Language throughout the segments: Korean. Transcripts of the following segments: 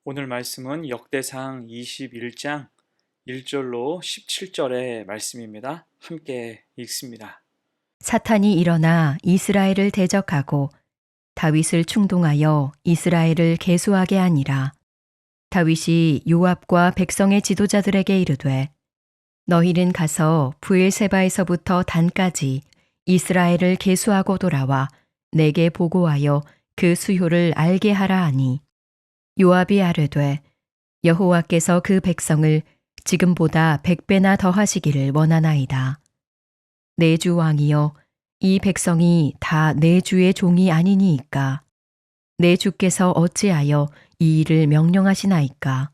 오늘 말씀은 역대상 21장 1절로 17절의 말씀입니다. 함께 읽습니다. 사탄이 일어나 이스라엘을 대적하고 다윗을 충동하여 이스라엘을 계수하게 하니라. 다윗이 요압과 백성의 지도자들에게 이르되 너희는 가서 브엘세바에서부터 단까지 이스라엘을 계수하고 돌아와 내게 보고하여 그 수효를 알게 하라 하니 요압이 아뢰되 여호와께서 그 백성을 지금보다 100배나 더하시기를 원하나이다. 내 주 왕이여 이 백성이 다 내 주의 종이 아니니이까 내 주께서 어찌하여 이 일을 명령하시나이까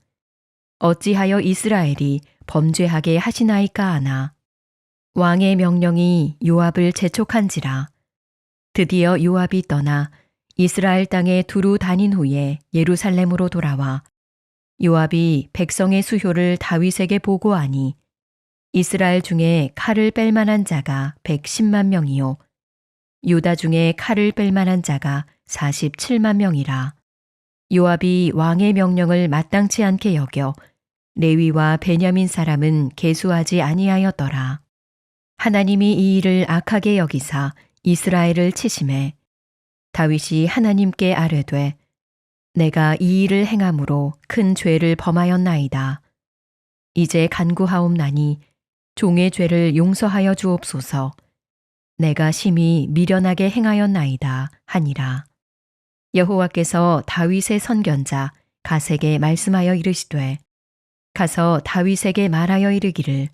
어찌하여 이스라엘이 범죄하게 하시나이까 하나 왕의 명령이 요압을 재촉한지라 드디어 요압이 떠나 이스라엘 땅에 두루 다닌 후에 예루살렘으로 돌아와 요압이 백성의 수효를 다윗에게 보고하니 이스라엘 중에 칼을 뺄 만한 자가 110만 명이요 유다 중에 칼을 뺄 만한 자가 47만 명이라. 요압이 왕의 명령을 마땅치 않게 여겨 레위와 베냐민 사람은 계수하지 아니하였더라. 하나님이 이 일을 악하게 여기사 이스라엘을 치심해 다윗이 하나님께 아뢰되 내가 이 일을 행함으로 큰 죄를 범하였나이다. 이제 간구하옵나니 종의 죄를 용서하여 주옵소서. 내가 심히 미련하게 행하였나이다 하니라. 여호와께서 다윗의 선견자 갓에게 말씀하여 이르시되 가서 다윗에게 말하여 이르기를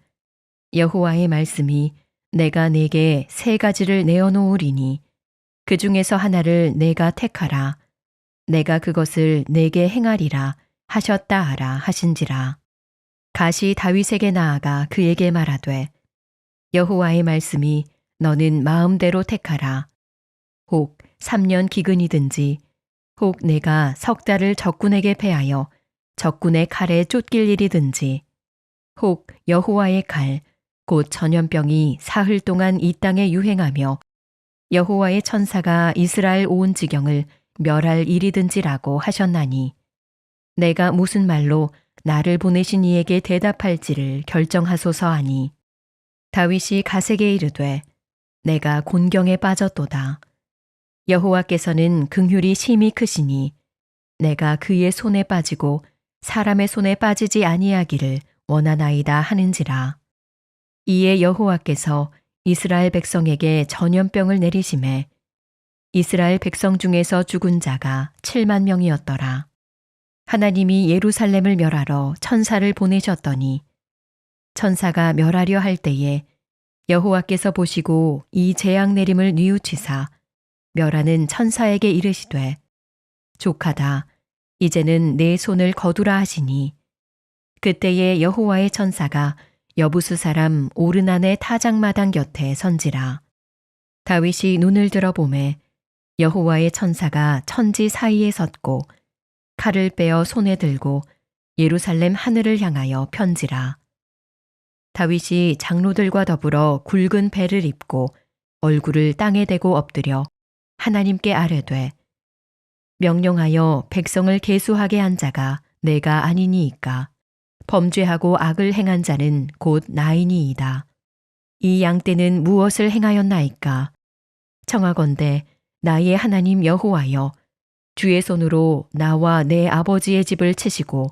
여호와의 말씀이 내가 네게 세 가지를 내어 놓으리니 그 중에서 하나를 내가 택하라. 내가 그것을 네게 행하리라 하셨다 하라 하신지라. 갓이 다윗에게 나아가 그에게 말하되 여호와의 말씀이 너는 마음대로 택하라. 혹 3년 기근이든지 혹 내가 석 달을 적군에게 패하여 적군의 칼에 쫓길 일이든지 혹 여호와의 칼 곧 전염병이 사흘 동안 이 땅에 유행하며 여호와의 천사가 이스라엘 온 지경을 멸할 일이든지라고 하셨나니 내가 무슨 말로 나를 보내신 이에게 대답할지를 결정하소서 하니 다윗이 갓에게 이르되 내가 곤경에 빠졌도다. 여호와께서는 긍휼이 심히 크시니 내가 그의 손에 빠지고 사람의 손에 빠지지 아니하기를 원하나이다 하는지라. 이에 여호와께서 이스라엘 백성에게 전염병을 내리심에 이스라엘 백성 중에서 죽은 자가 7만 명이었더라. 하나님이 예루살렘을 멸하러 천사를 보내셨더니 천사가 멸하려 할 때에 여호와께서 보시고 이 재앙 내림을 뉘우치사 멸하는 천사에게 이르시되 족하다. 이제는 내 손을 거두라 하시니 그때에 여호와의 천사가 여부수 사람 오르난의 타작마당 곁에 선지라. 다윗이 눈을 들어보매 여호와의 천사가 천지 사이에 섰고 칼을 빼어 손에 들고 예루살렘 하늘을 향하여 편지라. 다윗이 장로들과 더불어 굵은 배를 입고 얼굴을 땅에 대고 엎드려 하나님께 아뢰되 명령하여 백성을 계수하게 한 자가 내가 아니니이까 범죄하고 악을 행한 자는 곧 나이니이다. 이 양떼는 무엇을 행하였나이까? 청하건대 나의 하나님 여호와여 주의 손으로 나와 내 아버지의 집을 치시고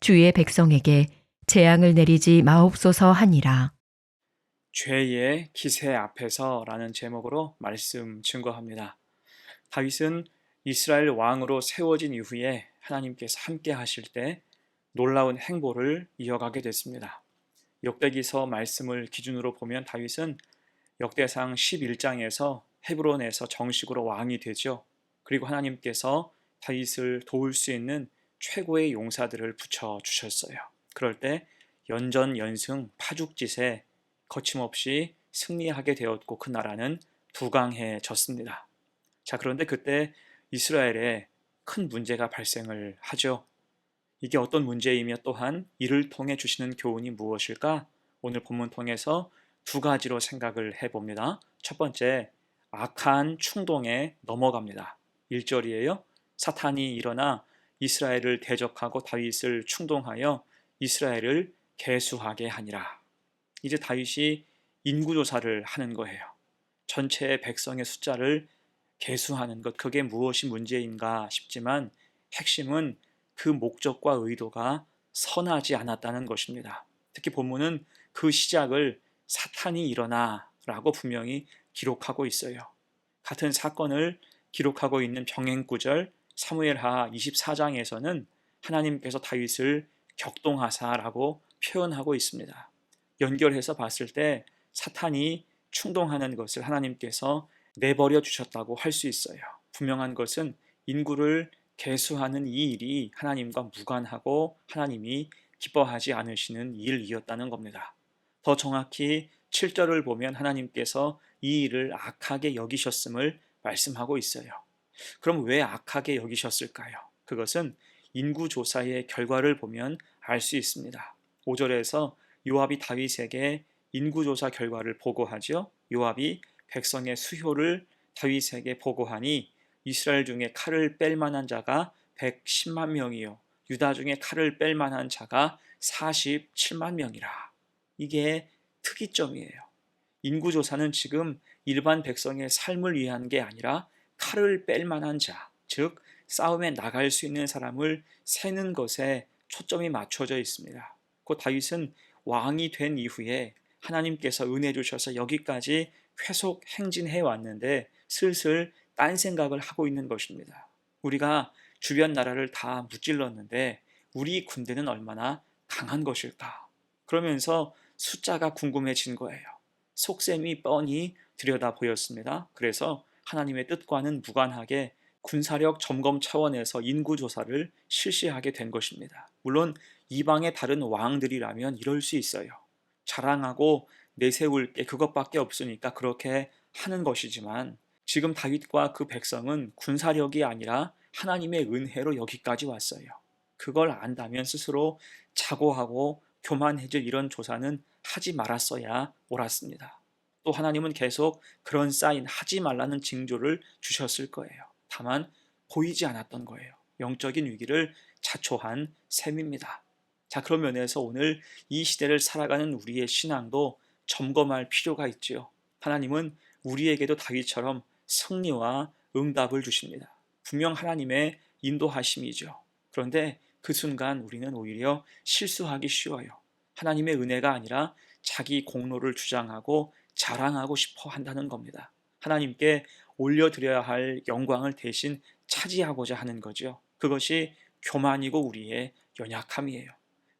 주의 백성에게 재앙을 내리지 마옵소서 하니라. 죄의 기세 앞에서라는 제목으로 말씀 증거합니다. 다윗은 이스라엘 왕으로 세워진 이후에 하나님께서 함께 하실 때 놀라운 행보를 이어가게 됐습니다. 역대기서 말씀을 기준으로 보면 다윗은 역대상 11장에서 헤브론에서 정식으로 왕이 되죠. 그리고 하나님께서 다윗을 도울 수 있는 최고의 용사들을 붙여주셨어요. 그럴 때 연전연승 파죽짓에 거침없이 승리하게 되었고 그 나라는 부강해졌습니다. 자, 그런데 그때 이스라엘에 큰 문제가 발생을 하죠. 이게 어떤 문제이며 또한 이를 통해 주시는 교훈이 무엇일까? 오늘 본문 통해서 두 가지로 생각을 해봅니다. 첫 번째, 악한 충동에 넘어갑니다. 1절이에요. 사탄이 일어나 이스라엘을 대적하고 다윗을 충동하여 이스라엘을 계수하게 하니라. 이제 다윗이 인구조사를 하는 거예요. 전체 백성의 숫자를 계수하는 것, 그게 무엇이 문제인가 싶지만 핵심은 그 목적과 의도가 선하지 않았다는 것입니다. 특히 본문은 그 시작을 사탄이 일어나 라고 분명히 기록하고 있어요. 같은 사건을 기록하고 있는 병행구절 사무엘하 24장에서는 하나님께서 다윗을 격동하사라고 표현하고 있습니다. 연결해서 봤을 때 사탄이 충동하는 것을 하나님께서 내버려 주셨다고 할 수 있어요. 분명한 것은 인구를 계수하는 이 일이 하나님과 무관하고 하나님이 기뻐하지 않으시는 일이었다는 겁니다. 더 정확히 7절을 보면 하나님께서 이 일을 악하게 여기셨음을 말씀하고 있어요. 그럼 왜 악하게 여기셨을까요? 그것은 인구조사의 결과를 보면 알 수 있습니다. 5절에서 요압이 다윗에게 인구조사 결과를 보고하죠. 요압이 백성의 수효를 다윗에게 보고하니 이스라엘 중에 칼을 뺄 만한 자가 110만 명이요 유다 중에 칼을 뺄 만한 자가 47만 명이라. 이게 특이점이에요. 인구조사는 지금 일반 백성의 삶을 위한 게 아니라 칼을 뺄 만한 자, 즉 싸움에 나갈 수 있는 사람을 세는 것에 초점이 맞춰져 있습니다. 곧 다윗은 왕이 된 이후에 하나님께서 은혜 주셔서 여기까지 계속 행진해 왔는데 슬슬 딴 생각을 하고 있는 것입니다. 우리가 주변 나라를 다 무찔렀는데 우리 군대는 얼마나 강한 것일까? 그러면서 숫자가 궁금해진 거예요. 속셈이 뻔히 들여다 보였습니다. 그래서 하나님의 뜻과는 무관하게 군사력 점검 차원에서 인구조사를 실시하게 된 것입니다. 물론 이방의 다른 왕들이라면 이럴 수 있어요. 자랑하고 내세울 게 그것밖에 없으니까 그렇게 하는 것이지만 지금 다윗과 그 백성은 군사력이 아니라 하나님의 은혜로 여기까지 왔어요. 그걸 안다면 스스로 자고하고 교만해질 이런 조사는 하지 말았어야 옳았습니다. 또 하나님은 계속 그런 사인 하지 말라는 징조를 주셨을 거예요. 다만 보이지 않았던 거예요. 영적인 위기를 자초한 셈입니다. 자, 그런 면에서 오늘 이 시대를 살아가는 우리의 신앙도 점검할 필요가 있지요. 하나님은 우리에게도 다윗처럼 승리와 응답을 주십니다. 분명 하나님의 인도하심이죠. 그런데 그 순간 우리는 오히려 실수하기 쉬워요. 하나님의 은혜가 아니라 자기 공로를 주장하고 자랑하고 싶어 한다는 겁니다. 하나님께 올려드려야 할 영광을 대신 차지하고자 하는 거죠. 그것이 교만이고 우리의 연약함이에요.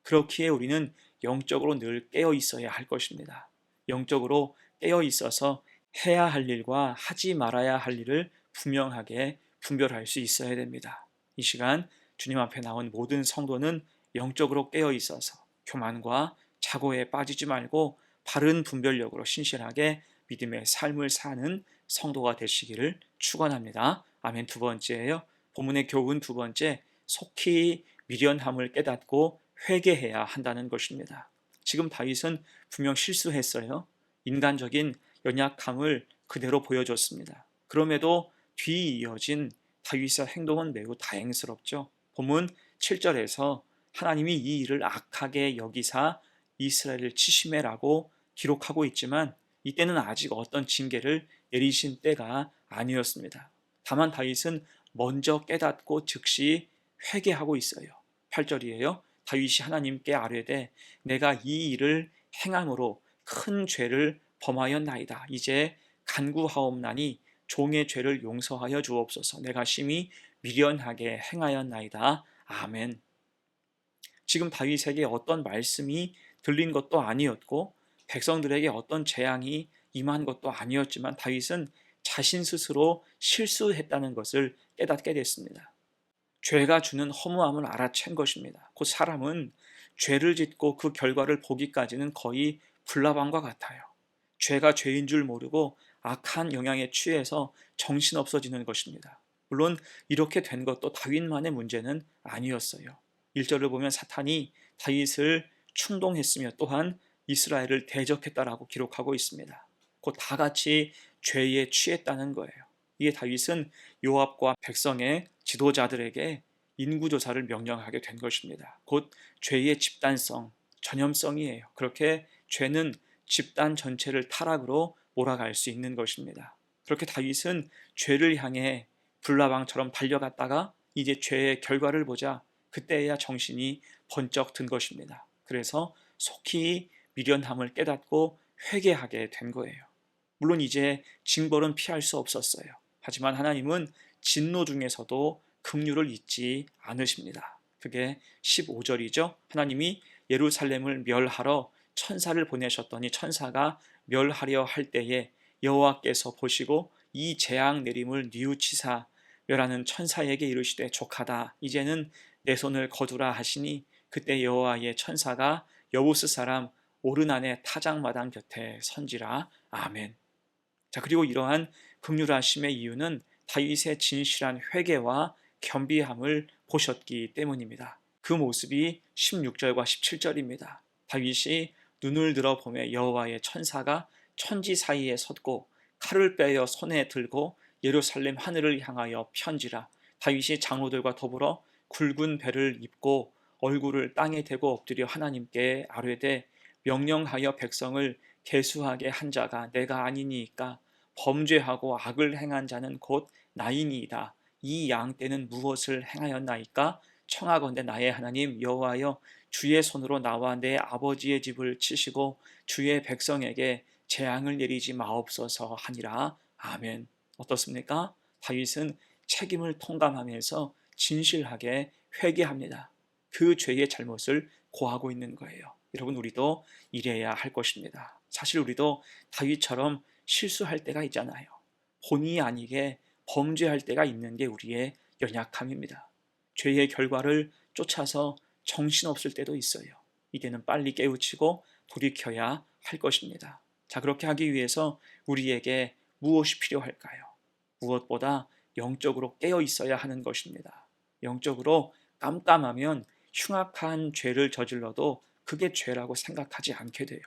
그렇기에 우리는 영적으로 늘 깨어 있어야 할 것입니다. 영적으로 깨어 있어서 해야 할 일과 하지 말아야 할 일을 분명하게 분별할 수 있어야 됩니다. 이 시간 주님 앞에 나온 모든 성도는 영적으로 깨어 있어서 교만과 자고에 빠지지 말고 바른 분별력으로 신실하게 믿음의 삶을 사는 성도가 되시기를 축원합니다. 아멘. 두 번째예요. 본문의 교훈 두 번째, 속히 미련함을 깨닫고 회개해야 한다는 것입니다. 지금 다윗은 분명 실수했어요. 인간적인 연약함을 그대로 보여줬습니다. 그럼에도 뒤이어진 다윗의 행동은 매우 다행스럽죠. 본문 7절에서 하나님이 이 일을 악하게 여기사 이스라엘을 치심해라고 기록하고 있지만 이때는 아직 어떤 징계를 내리신 때가 아니었습니다. 다만 다윗은 먼저 깨닫고 즉시 회개하고 있어요. 8절이에요. 다윗이 하나님께 아뢰되 내가 이 일을 행함으로 큰 죄를 범하였나이다. 이제 간구하옵나니 종의 죄를 용서하여 주옵소서. 내가 심히 미련하게 행하였나이다. 아멘. 지금 다윗에게 어떤 말씀이 들린 것도 아니었고 백성들에게 어떤 재앙이 임한 것도 아니었지만 다윗은 자신 스스로 실수했다는 것을 깨닫게 됐습니다. 죄가 주는 허무함을 알아챈 것입니다. 곧 사람은 죄를 짓고 그 결과를 보기까지는 거의 불나방과 같아요. 죄가 죄인 줄 모르고 악한 영향에 취해서 정신없어지는 것입니다. 물론 이렇게 된 것도 다윗만의 문제는 아니었어요. 1절을 보면 사탄이 다윗을 충동했으며 또한 이스라엘을 대적했다라고 기록하고 있습니다. 곧 다 같이 죄에 취했다는 거예요. 이에 다윗은 요압과 백성의 지도자들에게 인구조사를 명령하게 된 것입니다. 곧 죄의 집단성, 전염성이에요. 그렇게 죄는 집단 전체를 타락으로 몰아갈 수 있는 것입니다. 그렇게 다윗은 죄를 향해 불나방처럼 달려갔다가 이제 죄의 결과를 보자 그때야 정신이 번쩍 든 것입니다. 그래서 속히 미련함을 깨닫고 회개하게 된 거예요. 물론 이제 징벌은 피할 수 없었어요. 하지만 하나님은 진노 중에서도 긍휼을 잊지 않으십니다. 그게 15절이죠. 하나님이 예루살렘을 멸하러 천사를 보내셨더니 천사가 멸하려 할 때에 여호와께서 보시고 이 재앙 내림을 뉘우치사 멸하는 천사에게 이르시되 족하다. 이제는 내 손을 거두라 하시니 그때 여호와의 천사가 여부스 사람 오르난의 타작마당 곁에 선지라. 아멘. 자, 그리고 이러한 긍휼하심의 이유는 다윗의 진실한 회개와 겸비함을 보셨기 때문입니다. 그 모습이 16절과 17절입니다. 다윗이 눈을 들어 보매 여호와의 천사가 천지 사이에 섰고 칼을 빼어 손에 들고 예루살렘 하늘을 향하여 편지라. 다윗이 장로들과 더불어 굵은 배를 입고 얼굴을 땅에 대고 엎드려 하나님께 아뢰되 명령하여 백성을 계수하게 한 자가 내가 아니니이까 범죄하고 악을 행한 자는 곧 나이니이다. 이 양 떼는 무엇을 행하였나이까? 청하건대 나의 하나님 여호와여 주의 손으로 나와 내 아버지의 집을 치시고 주의 백성에게 재앙을 내리지 마옵소서 하니라. 아멘. 어떻습니까? 다윗은 책임을 통감하면서 진실하게 회개합니다. 그 죄의 잘못을 고하고 있는 거예요. 여러분, 우리도 이래야 할 것입니다. 사실 우리도 다윗처럼 실수할 때가 있잖아요. 본의 아니게 범죄할 때가 있는 게 우리의 연약함입니다. 죄의 결과를 쫓아서 정신없을 때도 있어요. 이때는 빨리 깨우치고 돌이켜야 할 것입니다. 자, 그렇게 하기 위해서 우리에게 무엇이 필요할까요? 무엇보다 영적으로 깨어 있어야 하는 것입니다. 영적으로 깜깜하면 흉악한 죄를 저질러도 그게 죄라고 생각하지 않게 돼요.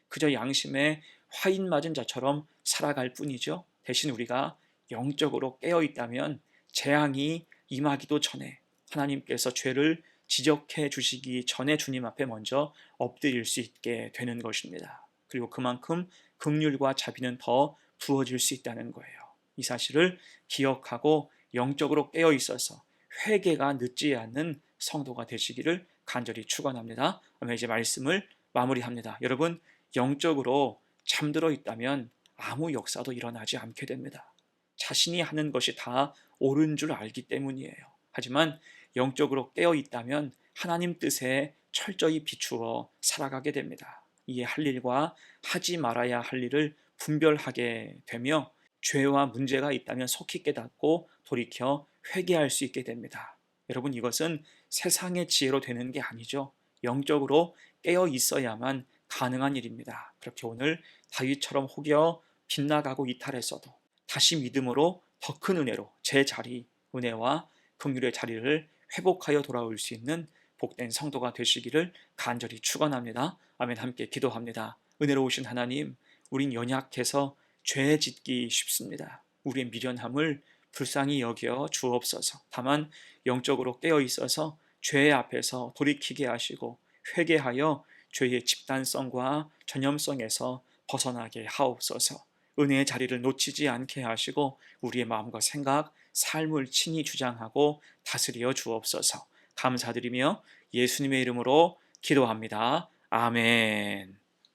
그저 양심에 화인 맞은 자처럼 살아갈 뿐이죠. 대신 우리가 영적으로 깨어 있다면 재앙이 임하기도 전에 하나님께서 죄를 지적해 주시기 전에 주님 앞에 먼저 엎드릴 수 있게 되는 것입니다. 그리고 그만큼 긍휼과 자비는 더 부어질 수 있다는 거예요. 이 사실을 기억하고 영적으로 깨어 있어서 회개가 늦지 않는 성도가 되시기를 간절히 축원합니다. 이제 말씀을 마무리합니다. 여러분, 영적으로 잠들어 있다면 아무 역사도 일어나지 않게 됩니다. 자신이 하는 것이 다 옳은 줄 알기 때문이에요. 하지만 영적으로 깨어 있다면 하나님 뜻에 철저히 비추어 살아가게 됩니다. 이에 할 일과 하지 말아야 할 일을 분별하게 되며 죄와 문제가 있다면 속히 깨닫고 돌이켜 회개할 수 있게 됩니다. 여러분, 이것은 세상의 지혜로 되는 게 아니죠. 영적으로 깨어 있어야만 가능한 일입니다. 그렇게 오늘 다윗처럼 혹여 빗나가고 이탈했어도 다시 믿음으로 더 큰 은혜로 제 자리, 은혜와 긍휼의 자리를 회복하여 돌아올 수 있는 복된 성도가 되시기를 간절히 축원합니다. 아멘. 함께 기도합니다. 은혜로우신 하나님, 우린 연약해서 죄 짓기 쉽습니다. 우리의 미련함을 불쌍히 여겨 주옵소서. 다만 영적으로 깨어 있어서 죄 앞에서 돌이키게 하시고 회개하여 죄의 집단성과 전염성에서 벗어나게 하옵소서. 은혜의 자리를 놓치지 않게 하시고 우리의 마음과 생각, 삶을 친히 주장하고 다스려 주옵소서. 감사드리며 예수님의 이름으로 기도합니다. 아멘.